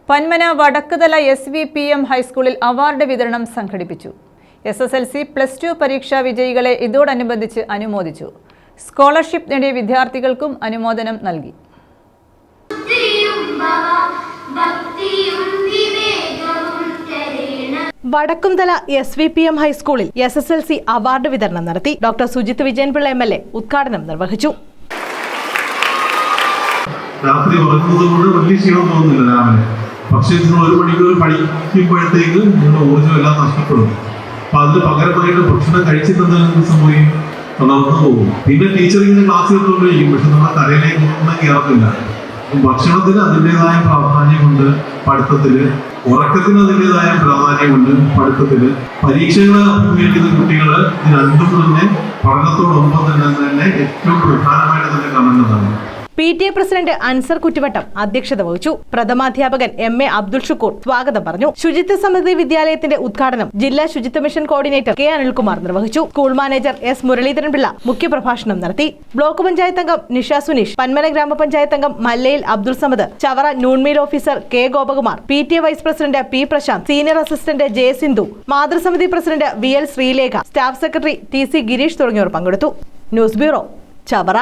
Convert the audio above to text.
Panmana വടക്കുതല SVPM ഹൈസ്കൂളിൽ award വിതരണം സംഘടിപ്പിച്ചു. SSLC +2 പരീക്ഷാ വിജയികളെ ഇതോടനുബന്ധിച്ച് അനുമോദിച്ചു. സ്കോളർഷിപ്പ് നേടിയ വിദ്യാർത്ഥികൾക്കും അനുമോദനം നൽകി. വടക്കുംതല SVPM ഹൈസ്കൂളിൽ SSLC അവാർഡ് വിതരണം നടത്തി. ഡോക്ടർ സുജിത് വിജയൻപിള്ള MLA ഉദ്ഘാടനം നിർവഹിച്ചു. രാത്രി ഉറങ്ങുന്നത് കൊണ്ട് വലിയ ക്ഷീണം തോന്നുന്നില്ല രാവിലെ. പക്ഷേ നിങ്ങൾ 1 മണിക്കൂർ പഠിക്കുമ്പോഴത്തേക്ക് നിങ്ങളുടെ ഊർജ്ജം എല്ലാം നഷ്ടപ്പെടും. അപ്പൊ അതിന് പകരമായിട്ട് ഭക്ഷണം കഴിച്ചിട്ടുണ്ടെങ്കിൽ സംഭവിക്കും, തളർന്നു പോകും. പിന്നെ ടീച്ചർ ഇങ്ങനെ ക്ലാസ് എടുത്തുകൊണ്ടിരിക്കും, പക്ഷെ നമ്മുടെ കരയിലേക്ക് ഒന്നും കയറത്തില്ല. ഭക്ഷണത്തിന് അതിൻ്റെതായ പ്രാധാന്യമുണ്ട് പഠിത്തത്തില്, ഉറക്കത്തിന് അതിൻ്റെതായ പ്രാധാന്യമുണ്ട് പഠിത്തത്തില്. പരീക്ഷകൾ അഭിമുഖീകരിക്കുന്ന കുട്ടികൾ ഇത് രണ്ടും തന്നെ പഠനത്തോടൊപ്പം തന്നെ ഏറ്റവും പ്രധാനമായിട്ട് തന്നെ കാണേണ്ടതാണ്. PTA പ്രസിഡന്റ് അൻസർ കുറ്റിവട്ടം അധ്യക്ഷത വഹിച്ചു. പ്രഥമാധ്യാപകൻ MA അബ്ദുൾ ഷുക്കൂർ സ്വാഗതം പറഞ്ഞു. ശുചിത്വ സമിതി വിദ്യാലയത്തിന്റെ ഉദ്ഘാടനം ജില്ലാ ശുചിത്വ മിഷൻ കോർഡിനേറ്റർ K അനിൽകുമാർ നിർവഹിച്ചു. സ്കൂൾ മാനേജർ S മുരളീധരൻപിള്ള മുഖ്യപ്രഭാഷണം നടത്തി. ബ്ലോക്ക് പഞ്ചായത്ത് അംഗം നിഷ സുനീഷ്, പന്മന ഗ്രാമപഞ്ചായത്ത് അംഗം Mallayil Abdul Samad, Chavara noon meal officer K Gopakumar, PTA vice president P Prasanth, senior assistant J Sindhu, മാതൃസമിതി president VL Sreelekha, staff secretary TC Girish തുടങ്ങിയവർ പങ്കെടുത്തു. News bureau, Chavara.